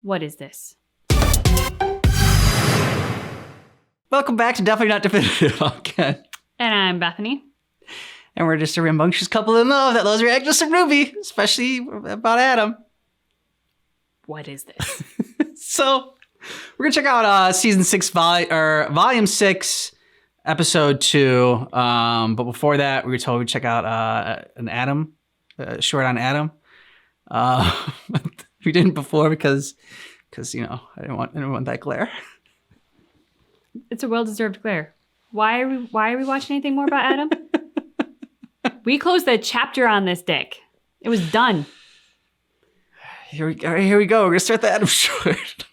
What is this? Welcome back to Definitely Not Definitive. I'm Ken. And I'm Bethany. And we're just a rambunctious couple in love that loves reactions to RWBY, especially about Adam. What is this? So, we're going to check out Season 6, Volume 6, Episode 2. But before that, we were told we'd check out an Adam, short on Adam. We didn't before because you know, I didn't want that glare. It's a well-deserved glare. Why are we watching anything more about Adam? We closed the chapter on this dick. It was done. Here we go. We're gonna start the Adam short.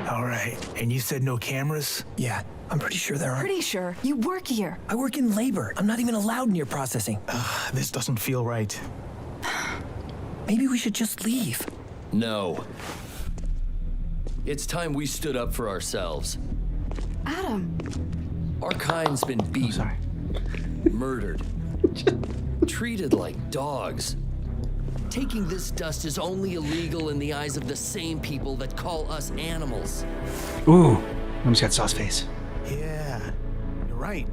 All right, and you said no cameras? Yeah, I'm pretty sure there aren't. Pretty sure. You work here. I work in labor. I'm not even allowed near processing. This doesn't feel right. Maybe we should just leave. No. It's time we stood up for ourselves. Adam. Our kind's been beaten, murdered, treated like dogs. Taking this dust is only illegal in the eyes of the same people that call us animals. Ooh, Mom's got sauce face. Yeah, you're right.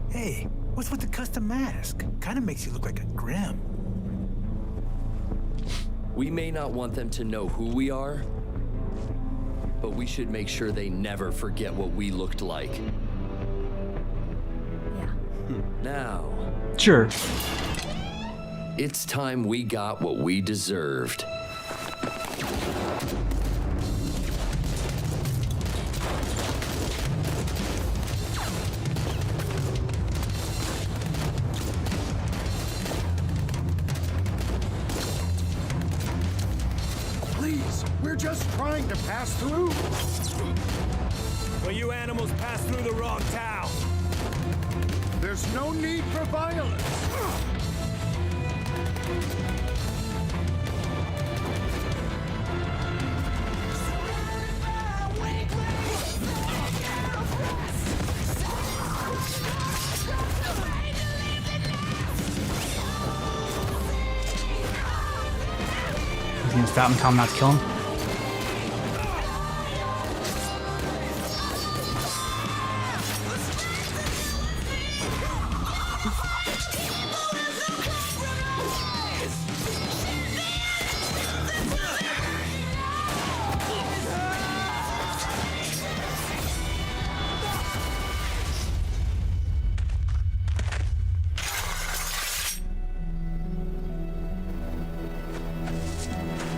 Hey, what's with the custom mask? Kind of makes you look like a Grim. We may not want them to know who we are, but we should make sure they never forget what we looked like. Yeah. Now, Sure. it's time we got what we deserved. Please, we're just trying to pass through. Well, you animals passed through the wrong town. There's no need for violence. He's gonna stop and tell him not to kill him.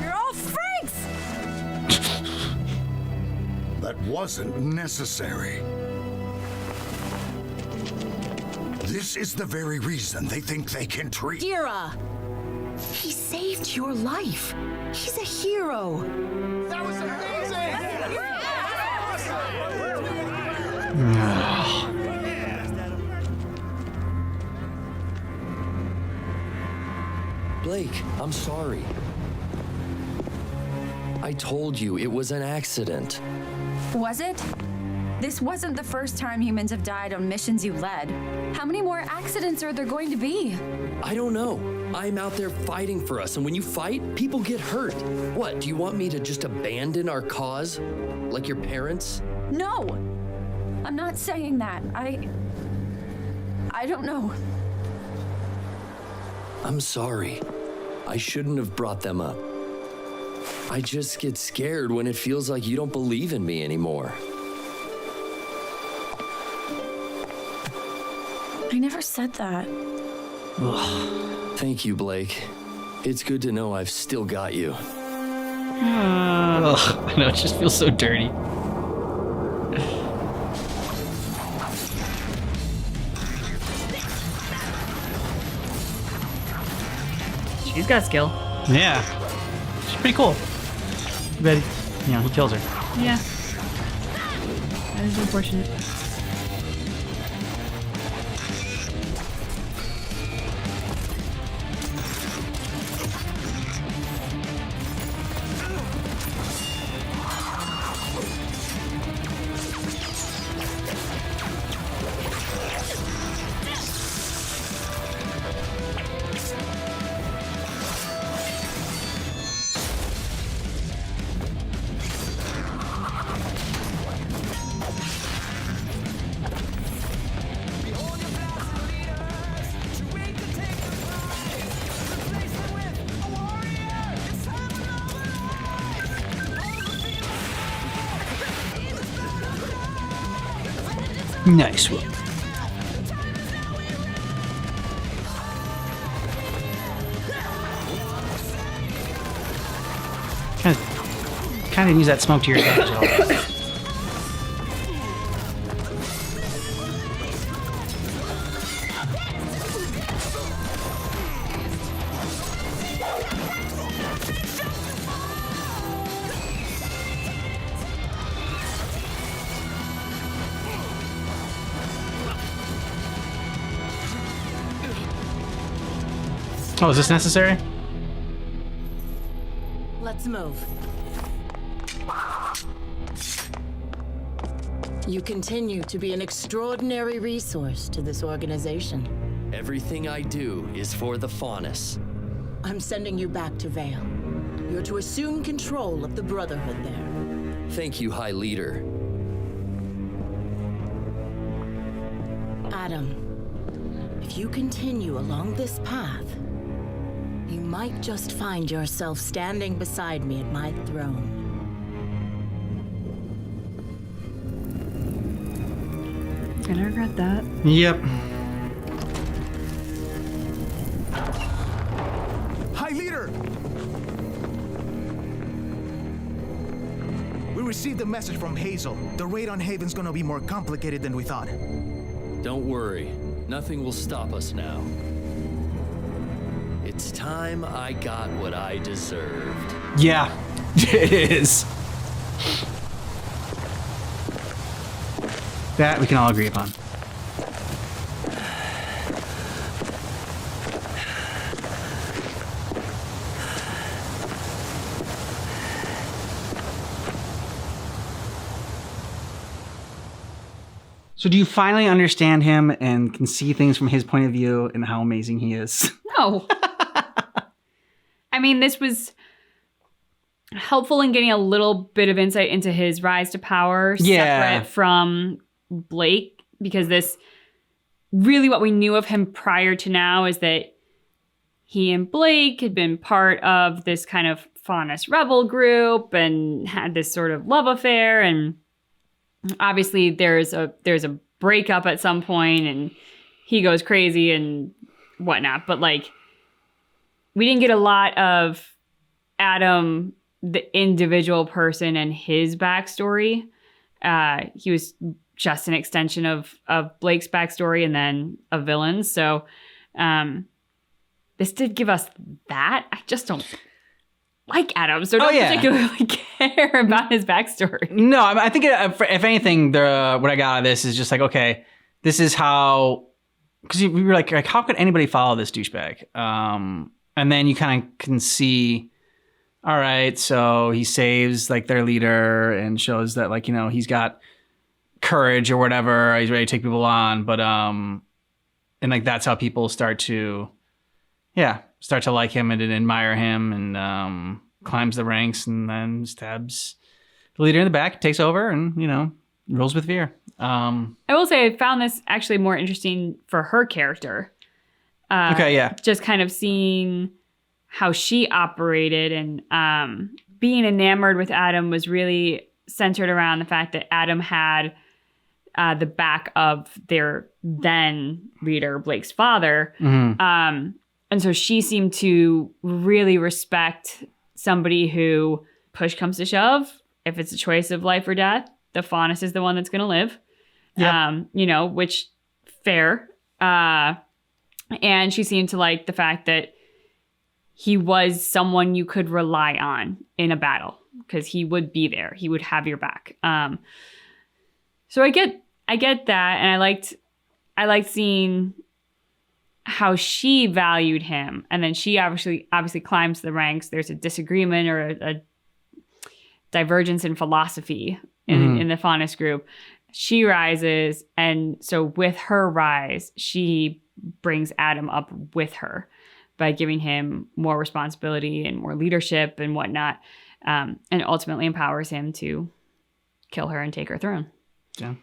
You're all freaks! That wasn't necessary. This is the very reason they think they can treat. Kira! He saved your life. He's a hero. That was amazing! Blake, I'm sorry. I told you it was an accident. Was it? This wasn't the first time humans have died on missions you led. How many more accidents are there going to be? I don't know. I'm out there fighting for us, and when you fight, people get hurt. What, do you want me to just abandon our cause? Like your parents? No! I'm not saying that. I don't know. I'm sorry. I shouldn't have brought them up. I just get scared when it feels like you don't believe in me anymore. I never said that. Thank you, Blake. It's good to know I've still got you. Ugh, I know, it just feels so dirty. She's got skill. Yeah. She's pretty cool. But, you know, he kills her. Yeah. That is unfortunate. Nice one. Kind of use that smoke to your advantage. Oh, is this necessary? Let's move. You continue to be an extraordinary resource to this organization. Everything I do is for the Faunus. I'm sending you back to Vale. You're to assume control of the Brotherhood there. Thank you, High Leader. Adam, if you continue along this path, you might just find yourself standing beside me at my throne. Gonna regret that. Yep. High Leader! We received a message from Hazel. The raid on Haven's gonna be more complicated than we thought. Don't worry. Nothing will stop us now. It's time I got what I deserved. Yeah, it is. That we can all agree upon. So do you finally understand him and can see things from his point of view and how amazing he is? No. I mean, this was helpful in getting a little bit of insight into his rise to power separate from Blake, because this really what we knew of him prior to now is that he and Blake had been part of this kind of Faunus rebel group and had this sort of love affair, and obviously there's a breakup at some point and he goes crazy and whatnot, but like we didn't get a lot of Adam, the individual person, and his backstory. He was just an extension of Blake's backstory and then a villain. So this did give us that. I just don't like Adam, so don't particularly care about his backstory. No, I think if anything, what I got out of this is just like, okay, this is how, because we were like, how could anybody follow this douchebag? And then you kind of can see, all right, so he saves like their leader and shows that like, you know, he's got courage or whatever. He's ready to take people on. But, and like, that's how people start to like him and admire him, and climbs the ranks and then stabs the leader in the back, takes over, and, you know, rules with fear. I will say I found this actually more interesting for her character. Just kind of seeing how she operated, and being enamored with Adam was really centered around the fact that Adam had the back of their then leader, Blake's father. Mm-hmm. And so she seemed to really respect somebody who, push comes to shove, if it's a choice of life or death, the Faunus is the one that's going to live. Yep. You know, which, fair. And she seemed to like the fact that he was someone you could rely on in a battle, because he would be there. He would have your back. So I get that, and I liked seeing how she valued him, and then she obviously climbs the ranks. There's a disagreement or a divergence in philosophy in the Faunus group. She rises, and so with her rise, she brings Adam up with her by giving him more responsibility and more leadership and whatnot, and ultimately empowers him to kill her and take her throne. Yeah.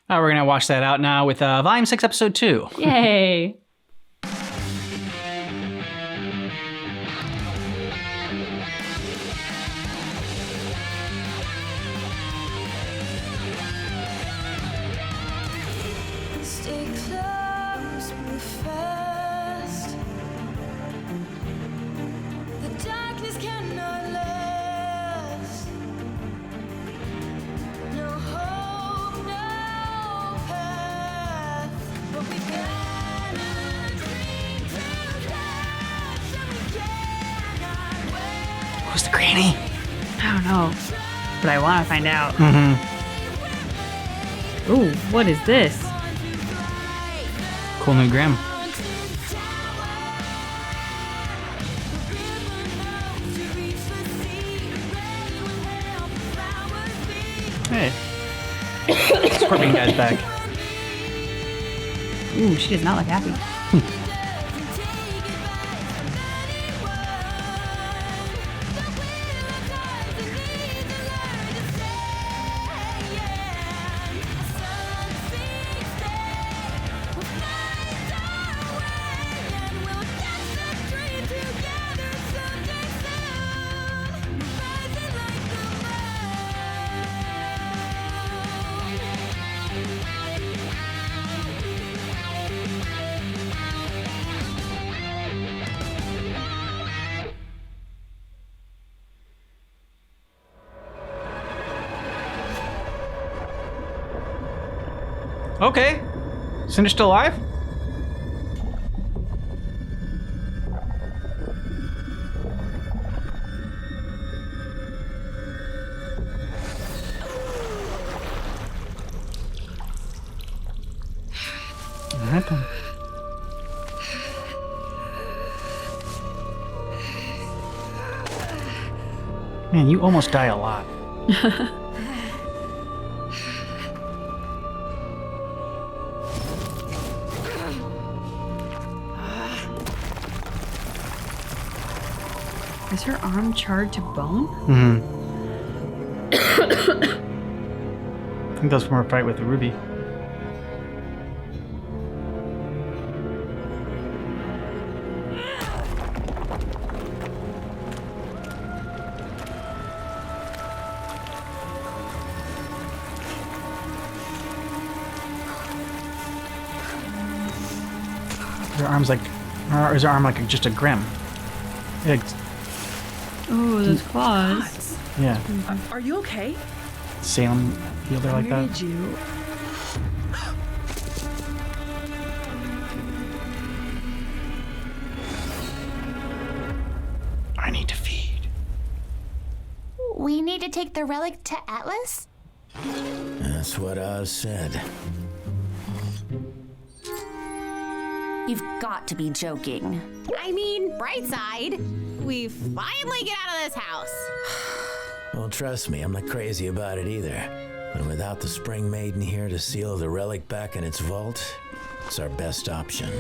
We're going to watch that out now with Volume 6, Episode 2. Yay! times move fast. The darkness cannot last. No hope, no path. But we got a dream to catch, and we cannot wait. Who's the granny? I don't know, but I want to find out. Mm-hmm. Ooh, what is this? Cool new Grim. Hey. Scorpion guy's back. Ooh, she does not look happy. Okay. Cinder's still alive? What happened? Man, you almost die a lot. Is her arm charred to bone? Mm-hmm. I think that's from her fight with the Ruby. Her arm's like, or is her arm like just a Grim? Oh, those claws. Yeah. Are you okay? Salem healed her like Where that. did you? I need to feed. We need to take the relic to Atlas? That's what I said. You've got to be joking. I mean, bright side. We finally get out of this house. Well, trust me, I'm not crazy about it either. But without the Spring Maiden here to seal the relic back in its vault, it's our best option.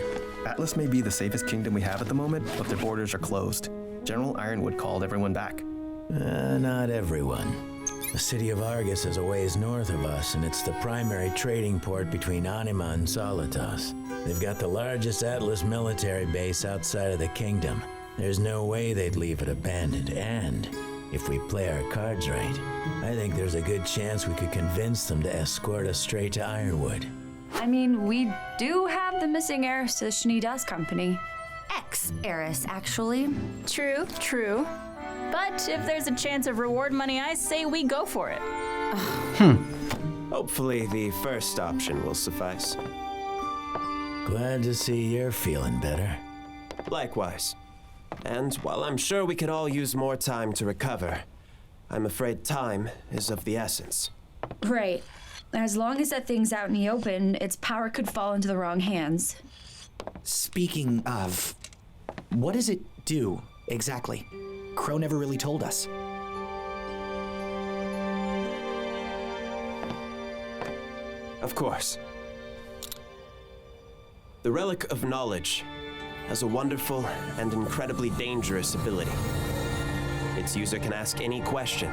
Atlas may be the safest kingdom we have at the moment, but their borders are closed. General Ironwood called everyone back. Not everyone. The city of Argus is a ways north of us, and it's the primary trading port between Anima and Solitas. They've got the largest Atlas military base outside of the kingdom. There's no way they'd leave it abandoned, and if we play our cards right, I think there's a good chance we could convince them to escort us straight to Ironwood. I mean, we do have the missing heiress to the Shani Dust Company. Ex-heiress, actually. True, true. But if there's a chance of reward money, I say we go for it. Hopefully the first option will suffice. Glad to see you're feeling better. Likewise. And while I'm sure we could all use more time to recover, I'm afraid time is of the essence. Right. As long as that thing's out in the open, its power could fall into the wrong hands. Speaking of, what does it do exactly? Crow never really told us. Of course. The Relic of Knowledge has a wonderful and incredibly dangerous ability. Its user can ask any question,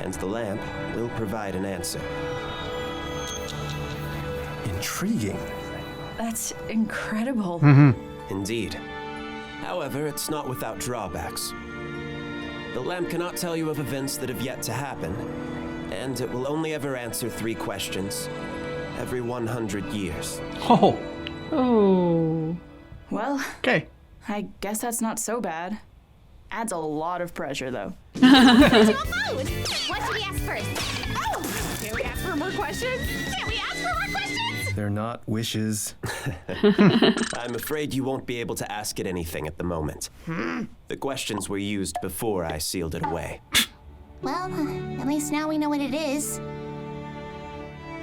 and the lamp will provide an answer. Intriguing. That's incredible. Indeed. However, it's not without drawbacks. The lamp cannot tell you of events that have yet to happen, and it will only ever answer 3 questions every 100 years. Oh. Oh. Well, okay. I guess that's not so bad. Adds a lot of pressure, though. What should we ask first? Oh! Can we ask for more questions? Can we ask for more questions? They're not wishes. I'm afraid you won't be able to ask it anything at the moment. The questions were used before I sealed it away. Well, at least now we know what it is.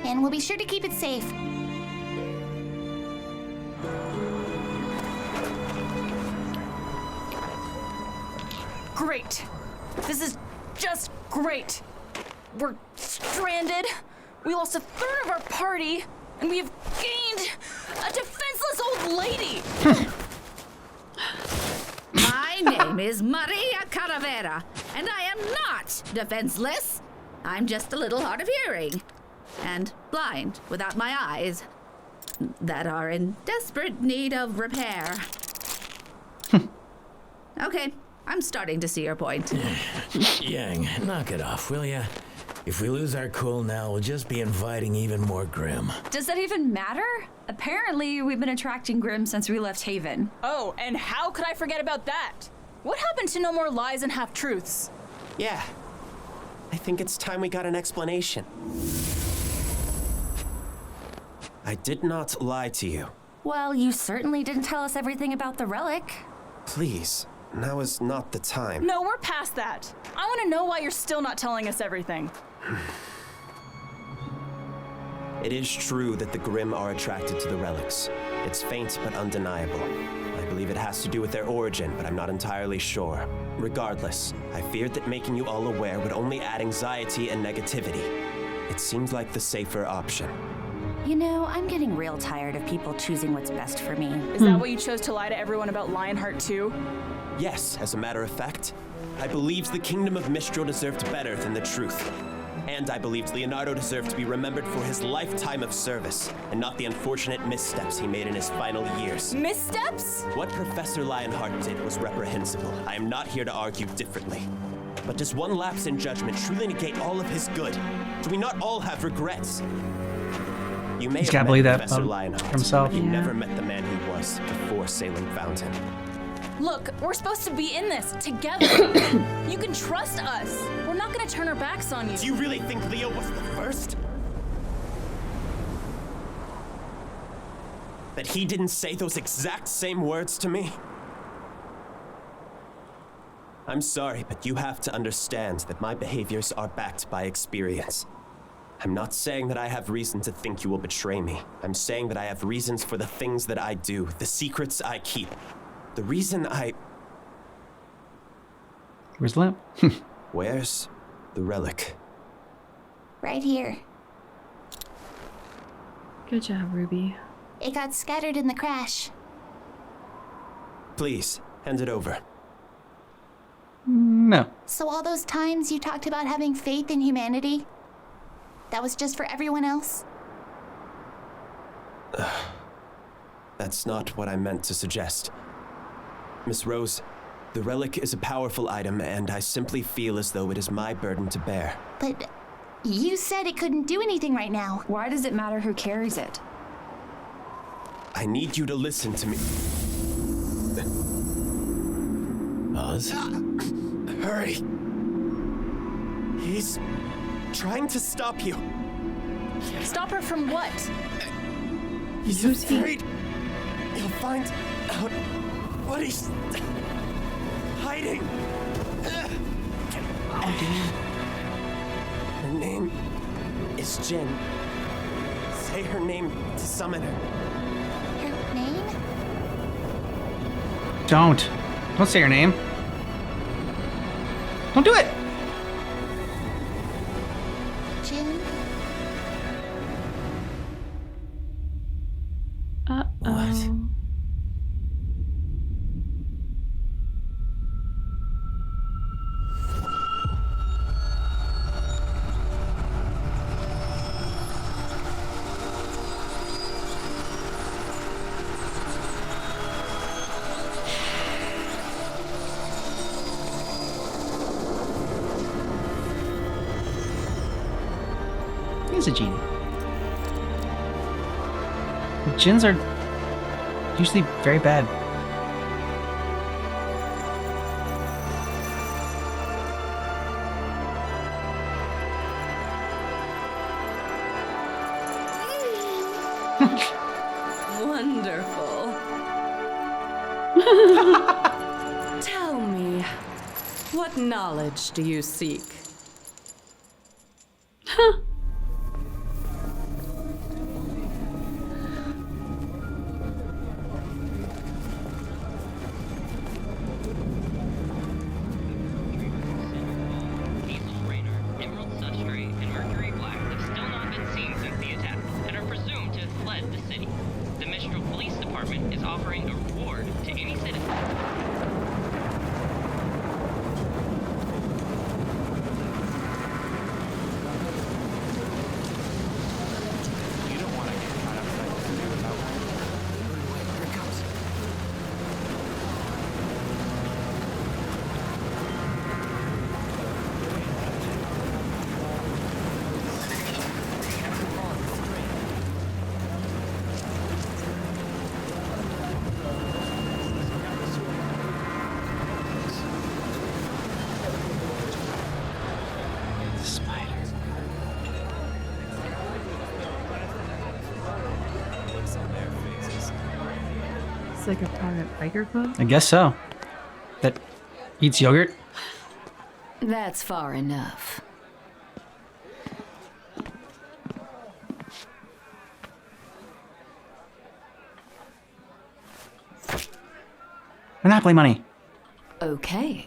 And we'll be sure to keep it safe. Great. This is just great. We're stranded. We lost a third of our party, and we have gained a defenseless old lady. My name is Maria Caravera, and I am not defenseless. I'm just a little hard of hearing and blind without my eyes that are in desperate need of repair. Okay, I'm starting to see your point. Yang, knock it off, will ya? If we lose our cool now, we'll just be inviting even more Grimm. Does that even matter? Apparently, we've been attracting Grimm since we left Haven. Oh, and how could I forget about that? What happened to no more lies and half-truths? Yeah. I think it's time we got an explanation. I did not lie to you. Well, you certainly didn't tell us everything about the relic. Please, now is not the time. No, we're past that. I want to know why you're still not telling us everything. It is true that the Grimm are attracted to the relics. It's faint but undeniable. I believe it has to do with their origin, but I'm not entirely sure. Regardless, I feared that making you all aware would only add anxiety and negativity. It seemed like the safer option. You know, I'm getting real tired of people choosing what's best for me. Is that why you chose to lie to everyone about Lionheart too? Yes, as a matter of fact. I believed the kingdom of Mistral deserved better than the truth. And I believed Leonardo deserved to be remembered for his lifetime of service, and not the unfortunate missteps he made in his final years. Missteps? What Professor Lionheart did was reprehensible. I am not here to argue differently. But does one lapse in judgment truly negate all of his good? Do we not all have regrets? You may He's have gotta met believe that Professor for Lionheart, himself. but you never met the man he was before Salem found him. Look, we're supposed to be in this together. You can trust us. We're not gonna turn our backs on you. Do you really think Leo was the first? That he didn't say those exact same words to me? I'm sorry, but you have to understand that my behaviors are backed by experience. I'm not saying that I have reason to think you will betray me. I'm saying that I have reasons for the things that I do, the secrets I keep. The reason I... Where's the lamp? Where's the relic? Right here. Good job, Ruby. It got scattered in the crash. Please, hand it over. No. So all those times you talked about having faith in humanity, that was just for everyone else? That's not what I meant to suggest. Miss Rose, the relic is a powerful item, and I simply feel as though it is my burden to bear. But you said it couldn't do anything right now. Why does it matter who carries it? I need you to listen to me. Oz? Hurry. He's trying to stop you. Stop her from what? He's afraid he'll find out what he's hiding. Her name is Jin. Say her name to summon her. Her name? Don't say her name. Don't do it. Jin? Uh-oh. He's a genie. Djinns are usually very bad. Wonderful. Tell me, what knowledge do you seek? It's like a private biker club? I guess so. That eats yogurt? That's far enough. Monopoly money. Okay.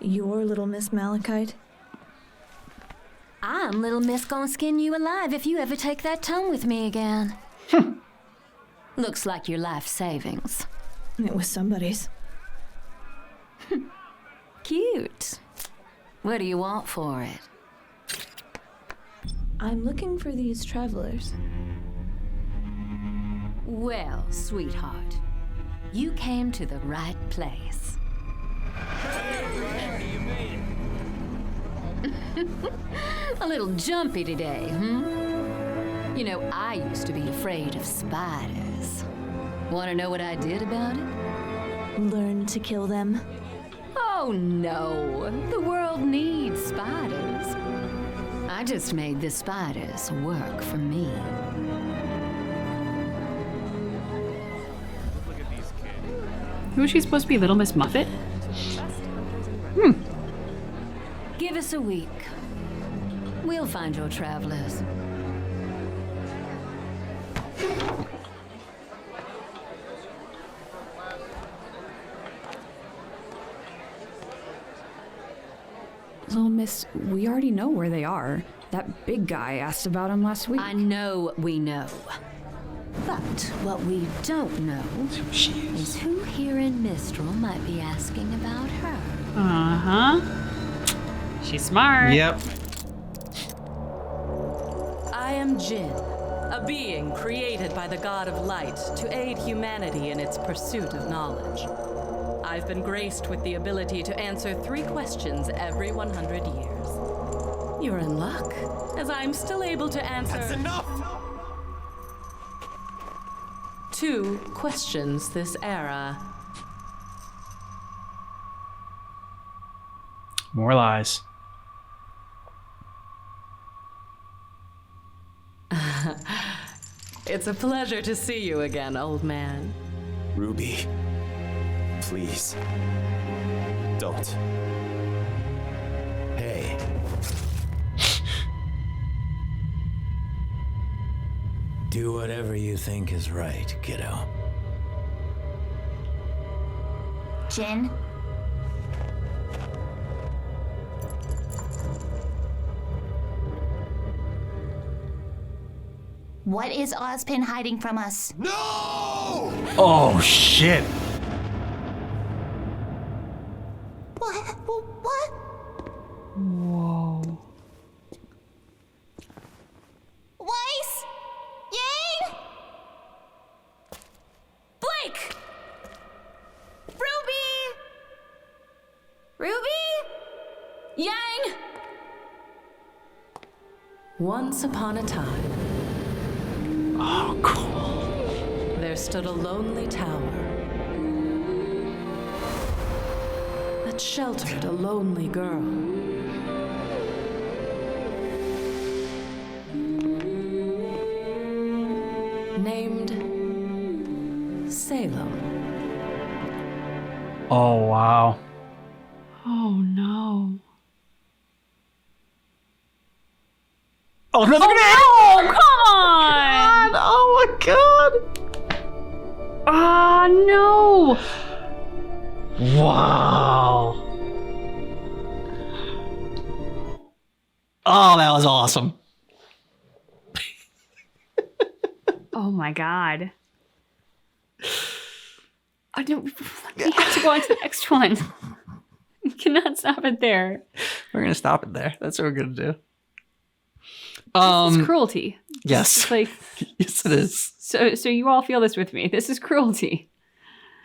You're Little Miss Malachite? I'm Little Miss gonna skin you alive if you ever take that tone with me again. Looks like your life savings. It was somebody's. Cute. What do you want for it? I'm looking for these travelers. Well, sweetheart, you came to the right place. A little jumpy today, You know, I used to be afraid of spiders. Want to know what I did about it? Learn to kill them? Oh, no. The world needs spiders. I just made the spiders work for me. Who is she supposed to be, Little Miss Muffet? Give us a week. We'll find your travelers. Little Miss, we already know where they are. That big guy asked about them last week. I know we know. But what we don't know is who here in Mistral might be asking about her. Uh-huh. She's smart. Yep. I am Jinn, a being created by the god of light to aid humanity in its pursuit of knowledge. I've been graced with the ability to answer 3 questions every 100 years. You're in luck, as I'm still able to answer... That's enough! 2 questions this era. More lies. It's a pleasure to see you again, old man. Ruby, please, don't. Hey. Do whatever you think is right, kiddo. Jinn? What is Ozpin hiding from us? No! Oh, shit. What? What? Whoa. Weiss? Yang? Blake! Ruby? Ruby? Yang? Once upon a time. Oh, cool. There stood a lonely tower that sheltered a lonely girl. Named Salem. Oh, wow. Oh, no. Oh, no, oh, come on! God. Oh, my God. Ah, no! Wow. Oh, that was awesome. Oh my God. Oh, no, we have to go on to the next one. We cannot stop it there. We're going to stop it there. That's what we're going to do. This is cruelty. Yes. It's like, yes, it is. So you all feel this with me. This is cruelty.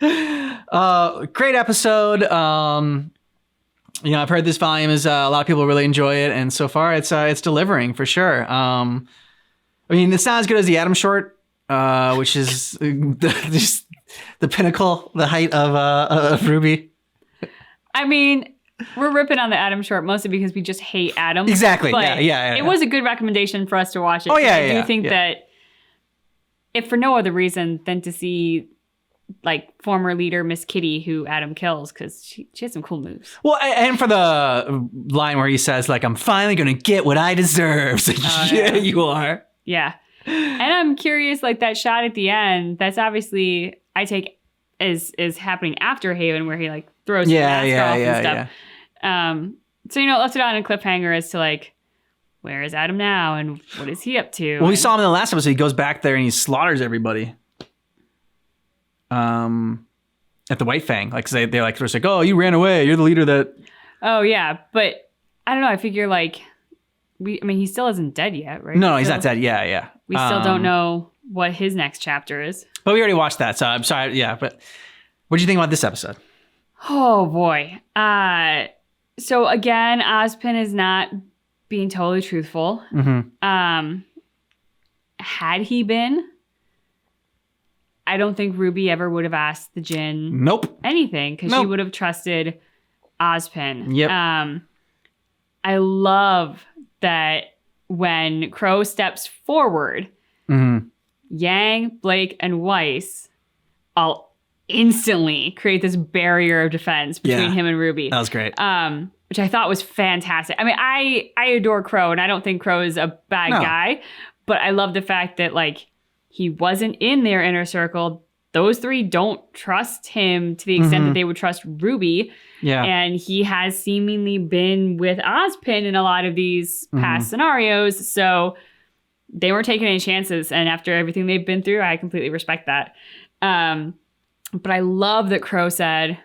Great episode. I've heard this volume is a lot of people really enjoy it, and so far it's delivering for sure. I mean, it's not as good as the Adam short, which is just the pinnacle, the height of RWBY. I mean, we're ripping on the Adam short mostly because we just hate Adam. Exactly. But Yeah. It was a good recommendation for us to watch it. Oh yeah. I do think that if for no other reason than to see like former leader Miss Kitty, who Adam kills, because she has some cool moves. Well, and for the line where he says, like, I'm finally going to get what I deserve. Yeah, you are. Yeah. And I'm curious, like that shot at the end, that's obviously, I take is happening after Haven, where he like throws his mask off and stuff. So, left it on a cliffhanger as to like, where is Adam now and what is he up to? Well, we saw him in the last episode. He goes back there and he slaughters everybody. At the White Fang, like they're like, oh, you ran away. You're the leader that. Oh yeah, but I don't know. I figure like he still isn't dead yet, right? No, he's not dead. Yeah. We still don't know what his next chapter is. But we already watched that, so I'm sorry. Yeah, but what do you think about this episode? Oh boy. So again, Ozpin is not being totally truthful. Mm-hmm. Had he been, I don't think RWBY ever would have asked the Jinn anything, because she would have trusted Ozpin. Yep. I love that when Crow steps forward, Yang, Blake, and Weiss all instantly create this barrier of defense between him and RWBY. That was great. Which I thought was fantastic. I mean, I adore Crow, and I don't think Crow is a bad guy, but I love the fact that like he wasn't in their inner circle. Those three don't trust him to the extent that they would trust RWBY. Yeah. And he has seemingly been with Ozpin in a lot of these past scenarios. So they weren't taking any chances. And after everything they've been through, I completely respect that. But I love that Crow said,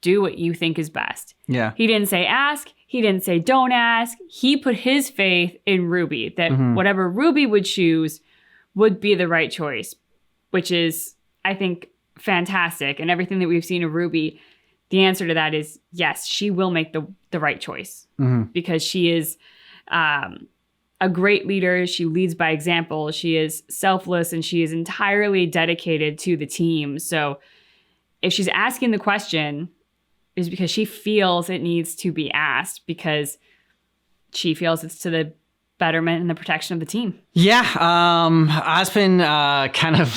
do what you think is best. Yeah. He didn't say ask. He didn't say don't ask. He put his faith in RWBY, that whatever RWBY would choose would be the right choice, which is, I think, fantastic. And everything that we've seen of RWBY, the answer to that is yes, she will make the right choice because she is a great leader. She leads by example. She is selfless and she is entirely dedicated to the team. So if she's asking the question, is because she feels it needs to be asked, because she feels it's to the betterment and the protection of the team. Yeah. Ozpin kind of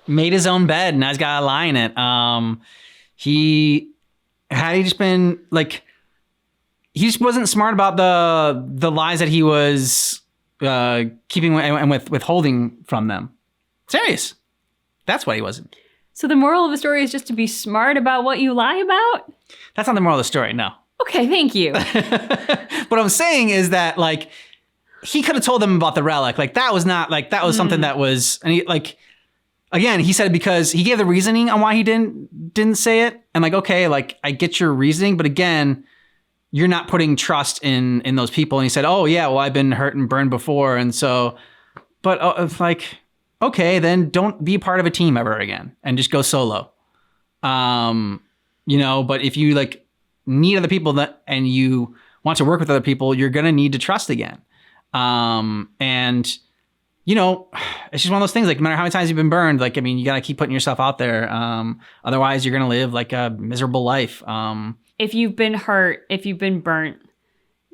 made his own bed and now he's got to lie in it. He just been like, he just wasn't smart about the lies that he was keeping and withholding from them. Serious. That's why he wasn't. So the moral of the story is just to be smart about what you lie about? That's not the moral of the story, no. Okay, thank you. What I'm saying is that, like, he could have told them about the relic. Like, that was not, like, that was something that was, and he, like, again, he said it because he gave the reasoning on why he didn't say it. And like, okay, like, I get your reasoning, but again, you're not putting trust in those people. And he said, oh yeah, well, I've been hurt and burned before. And so, but like, okay, then don't be part of a team ever again and just go solo. But if you like need other people and you want to work with other people, you're going to need to trust again. And, you know, it's just one of those things, like no matter how many times you've been burned, like, I mean, you got to keep putting yourself out there. Otherwise you're going to live like a miserable life. If you've been hurt, if you've been burnt,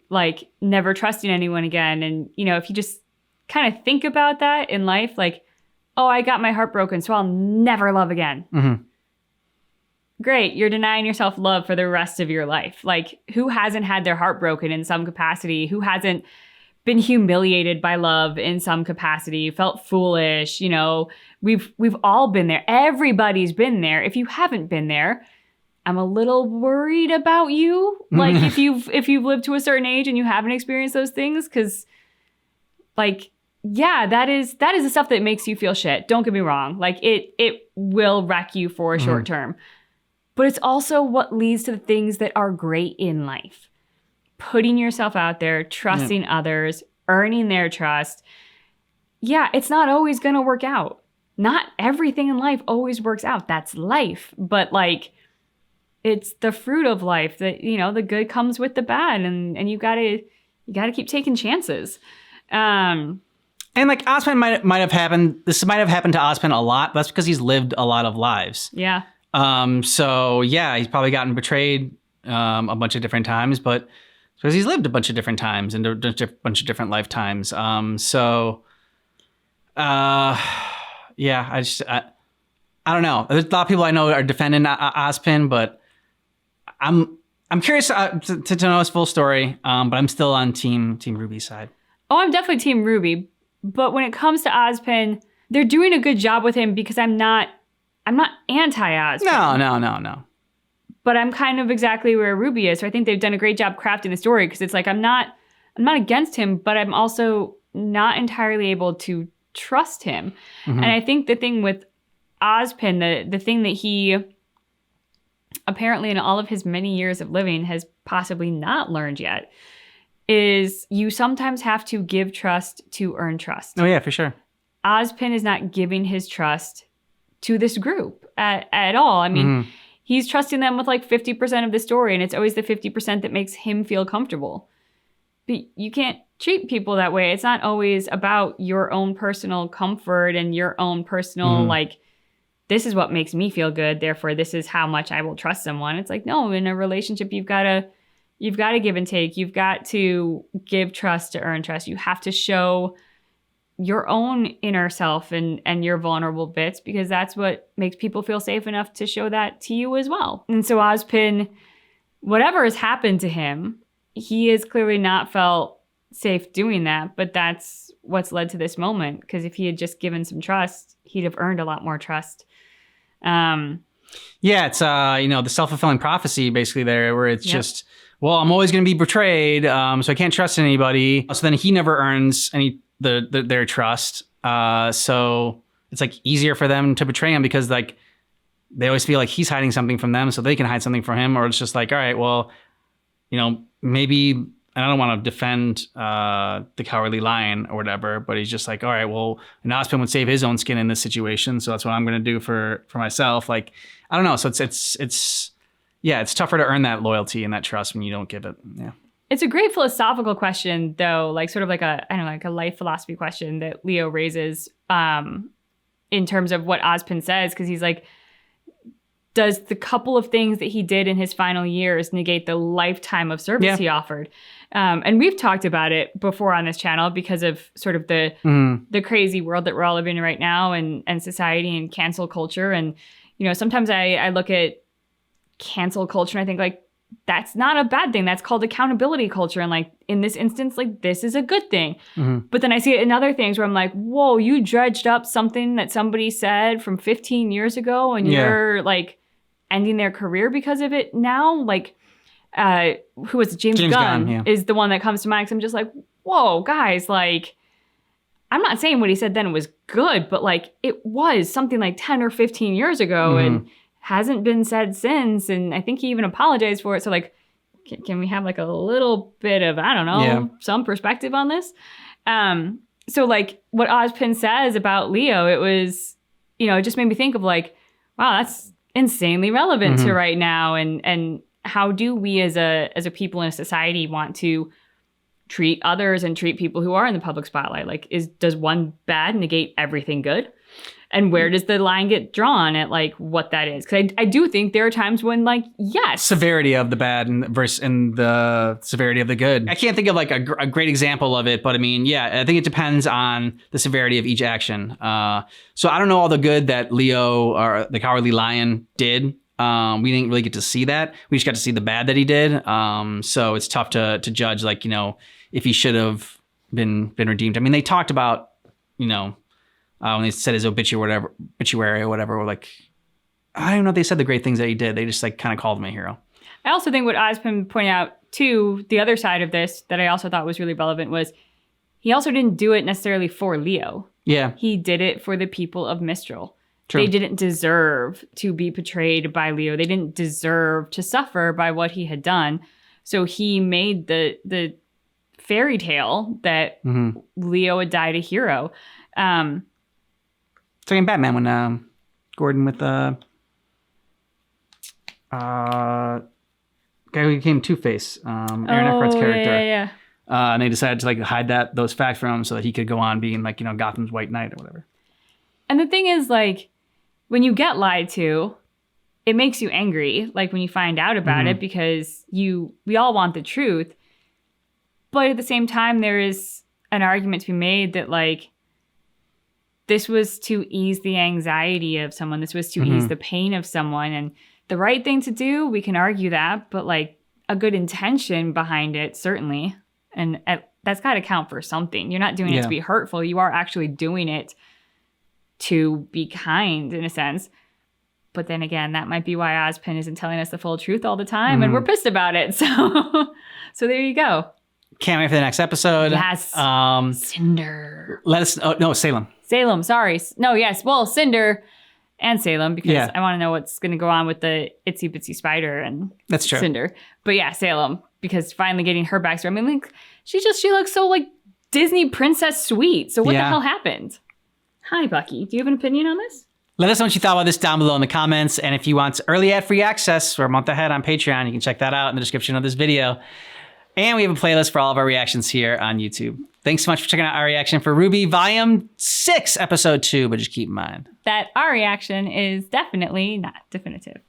like never trusting anyone again. And, you know, if you just kind of think about that in life, like, oh, I got my heart broken, so I'll never love again. Mm-hmm. Great. You're denying yourself love for the rest of your life. Like, who hasn't had their heart broken in some capacity? Who hasn't been humiliated by love in some capacity, felt foolish? You know, we've all been there. Everybody's been there. If you haven't been there, I'm a little worried about you. Like if you've lived to a certain age and you haven't experienced those things, because like, yeah, that is the stuff that makes you feel shit. Don't get me wrong. Like it will wreck you for a short term. But it's also what leads to the things that are great in life. Putting yourself out there, trusting others, earning their trust. Yeah, it's not always going to work out. Not everything in life always works out. That's life. But like, it's the fruit of life that, you know, the good comes with the bad, and you gotta keep taking chances. And like Ozpin might have happened. This might have happened to Ozpin a lot. But that's because he's lived a lot of lives. Yeah. So yeah, he's probably gotten betrayed a bunch of different times, but because he's lived a bunch of different times and a bunch of different lifetimes. Yeah, I don't know. There's a lot of people I know are defending Ozpin, but I'm curious to know his full story. But I'm still on Team RWBY's side. Oh, I'm definitely Team RWBY. But when it comes to Ozpin, they're doing a good job with him because I'm not anti-Ozpin. No. But I'm kind of exactly where RWBY is. So I think they've done a great job crafting the story, because it's like I'm not against him, but I'm also not entirely able to trust him. Mm-hmm. And I think the thing with Ozpin, the thing that he apparently in all of his many years of living has possibly not learned yet, is you sometimes have to give trust to earn trust. Oh yeah, for sure. Ozpin is not giving his trust to this group at all. I mean, he's trusting them with like 50% of the story, and it's always the 50% that makes him feel comfortable. But you can't treat people that way. It's not always about your own personal comfort and your own personal, like, this is what makes me feel good, therefore this is how much I will trust someone. It's like, no, in a relationship, you've got to give and take. You've got to give trust to earn trust. You have to show your own inner self and your vulnerable bits, because that's what makes people feel safe enough to show that to you as well. And so Ozpin, whatever has happened to him, he has clearly not felt safe doing that, but that's what's led to this moment. Because if he had just given some trust, he'd have earned a lot more trust. Yeah, it's the self-fulfilling prophecy basically there, where it's just, well, I'm always going to be betrayed, so I can't trust anybody. So then he never earns their trust. So it's like easier for them to betray him, because like they always feel like he's hiding something from them, so they can hide something from him. Or it's just like, all right, well, you know, maybe, and I don't want to defend the Cowardly Lion or whatever, but he's just like, all right, well, Ozpin would save his own skin in this situation, so that's what I'm going to do for myself. Like, I don't know. So it's tougher to earn that loyalty and that trust when you don't give it. Yeah. It's a great philosophical question, though, like sort of like a life philosophy question that Leo raises in terms of what Ozpin says, because he's like, does the couple of things that he did in his final years negate the lifetime of service he offered? And we've talked about it before on this channel because of sort of the crazy world that we're all living in right now, and society and cancel culture. And, you know, sometimes I look at cancel culture and I think like, that's not a bad thing. That's called accountability culture. And like in this instance, like this is a good thing. But then I see it in other things where I'm like, whoa, you dredged up something that somebody said from 15 years ago and you're like ending their career because of it now. Like, who was it? James Gunn is the one that comes to mind. 'Cause I'm just like, whoa, guys, like, I'm not saying what he said then was good, but like it was something like 10 or 15 years ago and hasn't been said since. And I think he even apologized for it. So like, can we have like a little bit of, I don't know, some perspective on this? So like what Ozpin says about Leo, it was, you know, it just made me think of like, wow, that's insanely relevant to right now. And how do we as a people in a society want to treat others and treat people who are in the public spotlight. Like, does one bad negate everything good? And where does the line get drawn at like what that is? Because I do think there are times when like, yes. Severity of the bad and the severity of the good. I can't think of like a great example of it, but I mean, yeah, I think it depends on the severity of each action. So I don't know all the good that Leo or the Cowardly Lion did. We didn't really get to see that. We just got to see the bad that he did. So it's tough to judge like, you know, if he should have been redeemed. I mean, they talked about, you know, when they said his obituary or whatever, or like, I don't know if they said the great things that he did. They just like kind of called him a hero. I also think what Ozpin pointed out too, the other side of this that I also thought was really relevant was he also didn't do it necessarily for Leo. Yeah. He did it for the people of Mistral. True. They didn't deserve to be betrayed by Leo. They didn't deserve to suffer by what he had done. So he made the fairy tale that Leo had died a hero. It's like in Batman when Gordon with the guy who became Two-Face, Aaron Eckhart's character. Yeah. And they decided to like hide those facts from him so that he could go on being like, you know, Gotham's White Knight or whatever. And the thing is, like, when you get lied to, it makes you angry, like when you find out about it, because we all want the truth. But at the same time, there is an argument to be made that like, this was to ease the anxiety of someone. This was to ease the pain of someone. And the right thing to do, we can argue that, but like a good intention behind it, certainly. And that's got to count for something. You're not doing it to be hurtful. You are actually doing it to be kind in a sense. But then again, that might be why Ozpin isn't telling us the full truth all the time. And we're pissed about it. So there you go. Can't wait for the next episode. Yes. Cinder. Let us know. No, Salem. Salem, sorry. No, yes. Well, Cinder and Salem, because I want to know what's going to go on with the itsy bitsy spider and that's true. Cinder. But yeah, Salem, because finally getting her backstory. I mean, like, she looks so like Disney princess sweet. So what the hell happened? Hi, Bucky. Do you have an opinion on this? Let us know what you thought about this down below in the comments. And if you want early ad-free access for a month ahead on Patreon, you can check that out in the description of this video. And we have a playlist for all of our reactions here on YouTube. Thanks so much for checking out our reaction for RWBY Volume 6, Episode 2. But just keep in mind that our reaction is definitely not definitive.